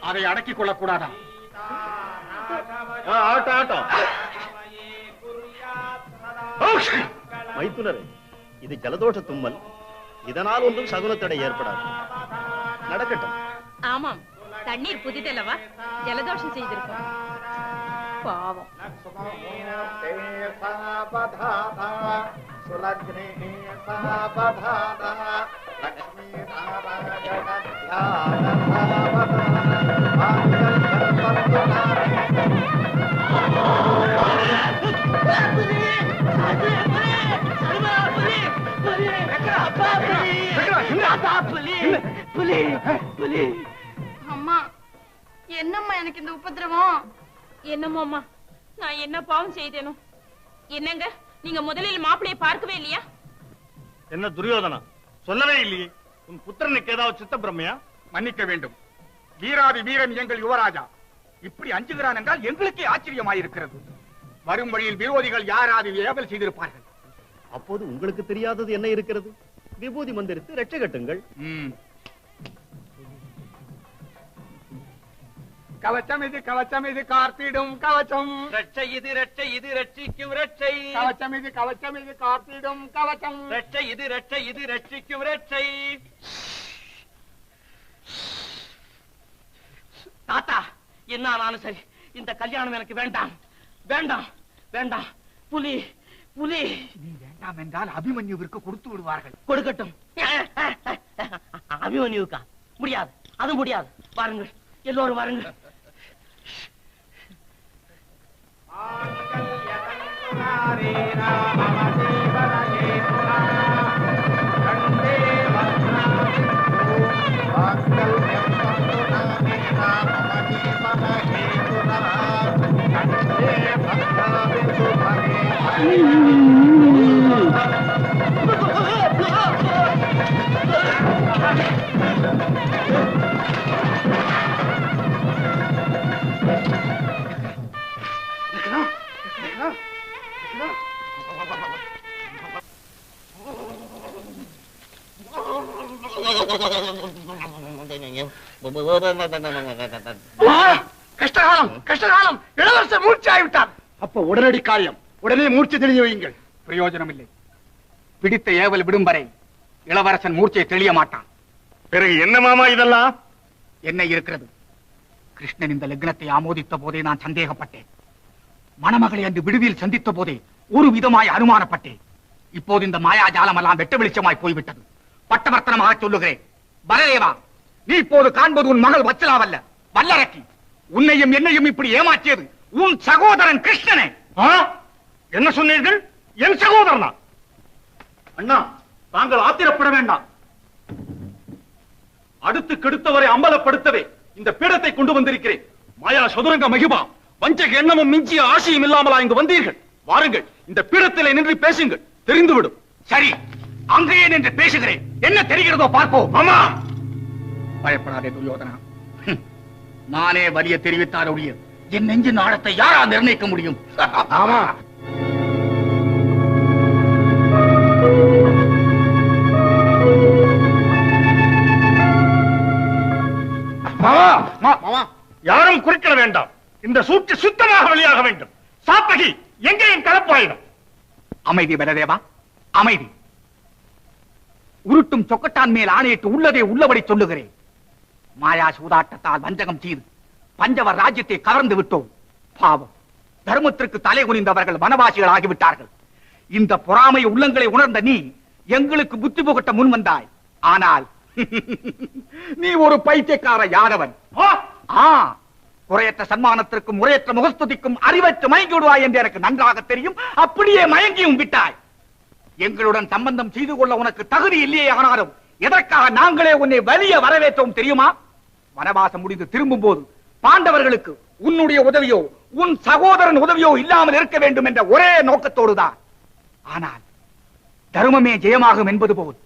அதை அடக்கிக் கொள்ளக்கூடாதா? மைத்துனரே, இது ஜலதோஷ தும்மல். இதனால் ஒன்றும் சகுனத்தடை ஏற்படாது. நடக்கட்டும். ஆமாம், தண்ணீர் புதிதல்லவா, ஜலதோஷம் செய்திருக்கும். பாவம். அம்மா, என்னம்மா எனக்கு இந்த உபத்திரவம்? என்னமோம்மா, நான் என்ன பாவம் செய்தேனோ? என்னங்க, நீங்க முதலில் மாப்பிளையை பார்க்கவே இல்லையா? என்ன துரியோதனா, சொல்லவே இல்லையே. உன் புத்திரனுக்கு ஏதாவது சித்த பிரம்மையா? மன்னிக்க வேண்டும். வீராதி வீரன் எங்கள் யுவராஜா இப்படி அஞ்சுகிறான் என்றால் எங்களுக்கே ஆச்சரியமாயிருக்கிறது. வரும் வழியில் விரோதிகள் யாராவது ஏவல் செய்திருப்பார்கள். அப்போது உங்களுக்கு தெரியாதது என்ன இருக்கிறது? விபூதி மந்திரித்து ரட்சை கட்டுங்கள். கவச்சம் இது கவச்சம் இது கார்த்திடும் கவச்சம். ரட்சை இது ரட்சை இது ரட்சிக்கும் ரட்சை. கவச்சம் இது கார்த்திடும் கவச்சம். ரட்சை இது ரட்சை இது ரட்சிக்கும் ரட்சை. தாத்தா, என்ன ஆனாலும் சரி, இந்த கல்யாணம் எனக்கு வேண்டாம் வேண்டாம் வேண்டாம். புலி புலி. நீ வேண்டாம் என்றால் அபிமன்யுவிற்கு கொடுத்து விடுவார்கள். கொடுக்கட்டும். அபிமன்யுக்கா? முடியாது, அது முடியாது. வாருங்கள், எல்லோரும் வாருங்கள். கஷ்டகாலம் கஷ்டகாலம். இளவரசர் மூர்ச்சி ஆகிவிட்டார். அப்ப உடனடி காரியம், உடனே மூர்ச்சி தெளிய வையுங்கள். பிரயோஜனம் இல்லை. பிடித்த ஏவல் விடும் வரை இளவரசன் மூர்ச்சியை தெளிய மாட்டான். பிறகு என்ன மாமா இதெல்லாம்? என்ன இருக்கிறது? கிருஷ்ணன் இந்த லக்னத்தை ஆமோதித்த போதே நான் சந்தேகப்பட்டேன். மணமகளை அன்று விடுதியில் சந்தித்த போதே ஒரு விதமாய் அனுமானப்பட்டேன். இப்போது இந்த மாயாஜாலம் எல்லாம் வெட்ட வெளிச்சமாய் போய்விட்டது. பட்டவர்த்தனமாக சொல்லுகிறேன், பலதேவா, நீ இப்போது காண்பது உன் மகள் வச்சலாவல்ல, வல்லரக்கி. உன்னையும் என்னையும் இப்படி ஏமாற்றியது உன் சகோதரன் கிருஷ்ணனே. என்ன சொன்னீர்கள்? என் சகோதரனா? அண்ணா, தாங்கள் ஆத்திரப்பட வேண்டாம். அடுத்து கெடுத்தவரை அம்பலப்படுத்தவே இந்த பீடத்தை கொண்டு வந்திருக்கிறேன். மாயா சதுரங்க மகிமா, வஞ்சக எண்ணமும் மிஞ்சிய ஆசையும் இல்லாமலா இங்கு வந்தீர்கள்? வாருங்கள், இந்த பீடத்திலே நின்று பேசுங்கள், தெரிந்துவிடும். சரி, அங்கேயே நின்று பேசுகிறேன். என்ன தெரிகிறதோ பார்ப்போம். ஆமா, பயப்படாதே துரியோதனா. நானே வலிய தெரிவித்தாருடைய என் நெஞ்சின் ஆழத்தை யாரா நிர்ணயிக்க முடியும்? ஆமா. யாரும் குறிக்கிட வேண்டாம். இந்த சூழ்ச்சி சுத்தமாக வெளியாக வேண்டும். சாத்தகி, எங்கேயும் கலப்பாயிடும். அமைதி பலதேவா, அமைதி. உருட்டும் சொக்கட்டான் மேல் ஆணையிட்டு உள்ளதை உள்ளபடி சொல்லுகிறேன். மாயா சூதாட்டத்தால் வஞ்சகம் செய்து பஞ்சவர் ராஜ்யத்தை கவர்ந்து விட்டோம். பாவம், தர்மத்திற்கு தலை குனிந்தவர்கள் வனவாசிகள் ஆகிவிட்டார்கள். இந்த பொறாமை உள்ளங்களை உணர்ந்த நீ எங்களுக்கு புத்தி புகட்ட முன் வந்தாய். ஆனால் நீ ஒரு பைத்தியக்கார யாதவன். குறையற்ற சன்மானத்திற்கும் முறையற்ற முகஸ்துதிக்கும் அறிவற்று மயங்கி விடுவாய் என்று எனக்கு நன்றாக தெரியும். அப்படியே மயங்கியும் விட்டாய். எங்களுடன் சம்பந்தம் செய்து கொள்ள உனக்கு தகுதி இல்லையே. ஆனாலும் எதற்காக நாங்களே உன்னை வலிய வரவேற்றோம் தெரியுமா? வனவாசம் முடிந்து திரும்பும் போது பாண்டவர்களுக்கு உன்னுடைய உதவியோ உன் சகோதரன் உதவியோ இல்லாமல் இருக்க வேண்டும் என்ற ஒரே நோக்கத்தோடுதான். ஆனால் தர்மமே ஜெயமாகும் என்பது போல்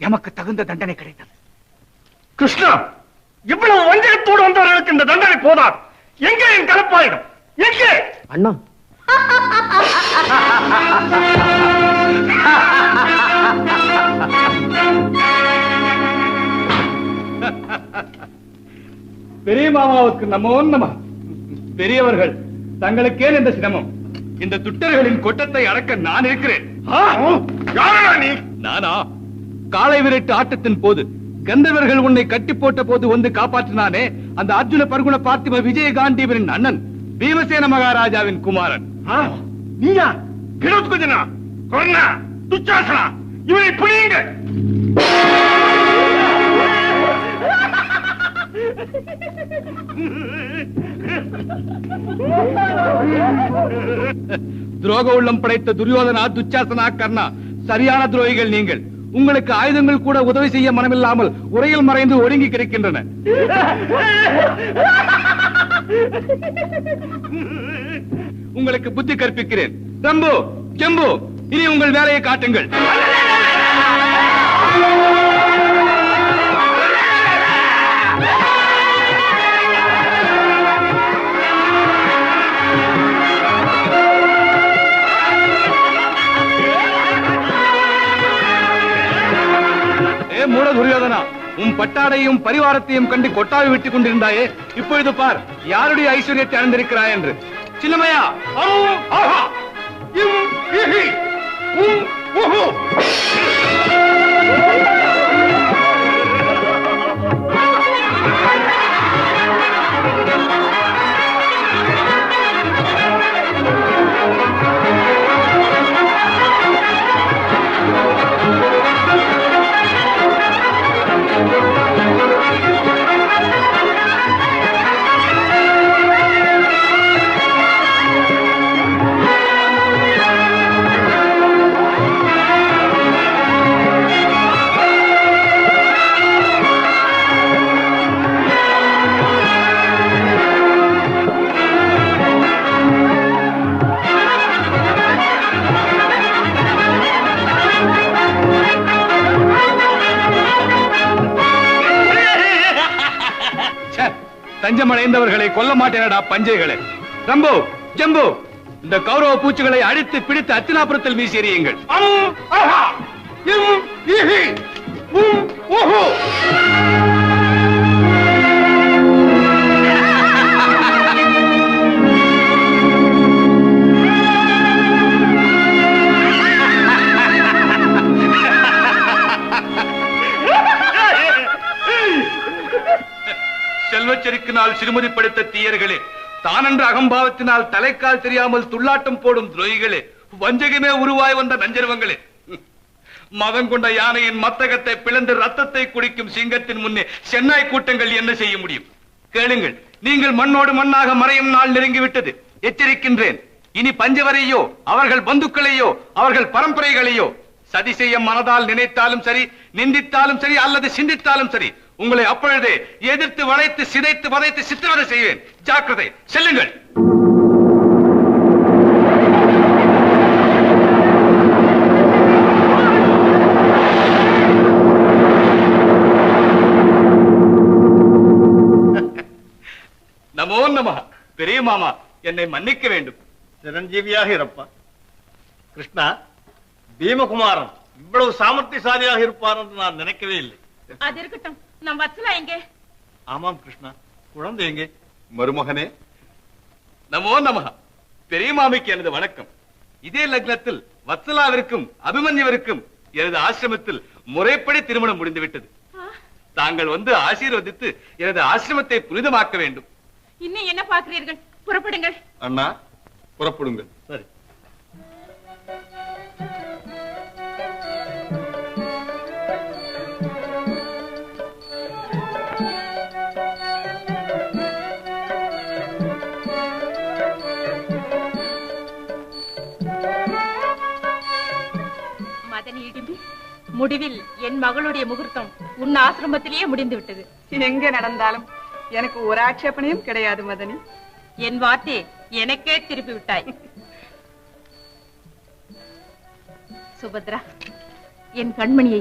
எமக்கு தகுந்த தண்டனை கிடைத்தது. கிருஷ்ணா, இவ்வளவு வஞ்சகத்தோடு வந்தவர்களுக்கு இந்த தண்டனை போதாது. எங்கே என் கலப்பாயிடும்? எங்கே? அண்ணா பெரிய மாமாவுக்கு நமோ நம. பெரியவர்கள், தங்களுக்கே இந்த சிரமம். இந்த துட்டர்களின் கொட்டத்தை அடக்க நான் இருக்கிறேன். நானா? காளை விரட்டு ஆட்டத்தின் போது கந்தவர்கள் உன்னை கட்டி போட்ட போது வந்து காப்பாற்றினானே அந்த அர்ஜுன பர்குண பார்த்திப விஜயகாண்டீவரின் அண்ணன் பீமசேன மகாராஜாவின் குமாரன். நீயா? கிடோத்குஜனா, கொர்ணா, துச்சாசனா, இவனை பிடியுங்க. துரோக உள்ளம் படைத்த துரியோதனா, துச்சாசனா, கர்ணா சரியான துரோகிகள் நீங்கள். உங்களுக்கு ஆயுதங்கள் கூட உதவி செய்ய மனமில்லாமல் உரையில் மறைந்து ஒடுங்கி கிடக்கின்றன. உங்களுக்கு புத்தி கற்பிக்கிறேன். ரம்பு, ஜம்பு, இனி உங்கள் வேலையை காட்டுங்கள். மூட துரியோதனா, உன் பட்டாடையும் பரிவாரத்தையும் கண்டு கொட்டாவி விட்டுக் கொண்டிருந்தாயே, இப்பொழுது பார் யாருடைய ஐஸ்வர்யத்தை அடைந்திருக்கிறாய் என்று. சின்னமையா, தஞ்சமடைந்தவர்களை கொல்ல மாட்டேனடா பஞ்சைகளே. ரம்பு, ஜம்பு, இந்த கௌரவ பூச்சிகளை அடித்து பிடித்து அத்தினாபுரத்தில் வீசி எறியுங்கள். செல்வச்செருக்கினால் சிறுமதி படுத்த தீயர்களே, தானென்ற அகம்பாவத்தினால் தலைக்கால் தெரியாமல் துள்ளாட்டம் போடும் துரோகிகளே, வஞ்சகமே உருவாய் வந்த நஞ்சர்வங்களே, மதம் கொண்ட யானையின் மத்தகத்தை பிளந்து ரத்தத்தை குடிக்கும் சிங்கத்தின் முன்னே சென்னாய் கூட்டங்கள் என்ன செய்ய முடியும்? கேளுங்கள், நீங்கள் மண்ணோடு மண்ணாக மறையும் நாள் நெருங்கிவிட்டது. எச்சரிக்கின்றேன், இனி பஞ்சவரையோ அவர்கள் பந்துக்களையோ அவர்கள் பரம்பரைகளையோ சதி செய்ய மனதால் நினைத்தாலும் சரி, நிந்தித்தாலும் சரி, அல்லது சிந்தித்தாலும் சரி, உங்களை அப்பொழுதே எதிர்த்து வளைத்து சிதைத்து வதைத்து சித்திரவதை செய்வேன். ஜாக்கிரதை, செல்லுங்கள். நமோ நம. பெரிய மாமா, என்னை மன்னிக்க வேண்டும். சிரஞ்சீவியாக இருப்பா. கிருஷ்ணா, பீமகுமாரன் இவ்வளவு சாமர்த்தியசாலியாக இருப்பார் என்று நான் நினைக்கவே இல்லை. அது இருக்கட்டும், நம் வத்சலா எங்கே? ஆமாம் கிருஷ்ணா, குழந்தை எங்கே? மருமகனே, நமோ நம. பெரிய மாமிக்கு எனது வணக்கம். இதே லக்னத்தில் வத்சலாவிற்கும் அபிமன்யுவிற்கும் எனது ஆசிரமத்தில் முறைப்படி திருமணம் முடிந்துவிட்டது. தாங்கள் வந்து ஆசீர்வதித்து எனது ஆசிரமத்தை புனிதமாக்க வேண்டும். இன்னும் என்ன பார்க்கிறீர்கள்? புறப்படுங்கள். அண்ணா, புறப்படுங்கள். சரி. மதனி இடிம்பி, முடிவில் என் மகளுடைய முகூர்த்தம் உன் ஆசிரமத்திலேயே முடிந்து விட்டது. எங்க நடந்தாலும் எனக்கு ஒரு ஆட்சேபனையும் கிடையாது மதனி. என் வார்த்தை எனக்கே திருப்பி விட்டாய். சுபத்ரா, என் கண்மணியை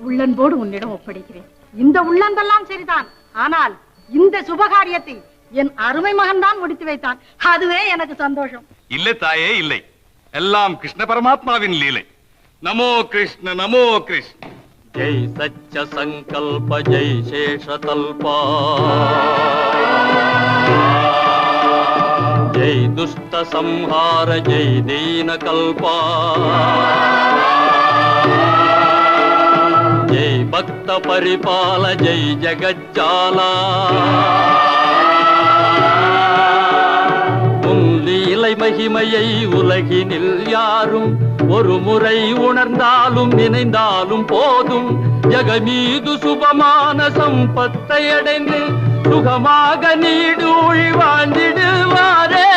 உள்ளன்போடு உன்னிடம் ஒப்படைக்கிறேன். இந்த உள்ளந்தெல்லாம் சரிதான், ஆனால் இந்த சுபகாரியத்தை என் அருமை மகன் தான் முடித்து வைத்தான். அதுவே எனக்கு சந்தோஷம். இல்லை தாயே, இல்லை. எல்லாம் கிருஷ்ண பரமாத்மாவின் லீலை. நமோ கிருஷ்ண, நமோ கிருஷ்ண. ஜெய் சச்ச சங்கல்ப ஜெய் சேஷ தல்பா. जय दुष्ट संहार जय दीन कल्पा जय भक्त परिपाल जय जगज्जाला உன் லீலை மகிமையை உலகினில் யாரும் ஒரு முறை உணர்ந்தாலும் நினைந்தாலும் போதும் ஜகமீது சுபமான சம்பத்தை அடைந்து சுகமாக நீடூழி வாழ்ந்திடுவாரே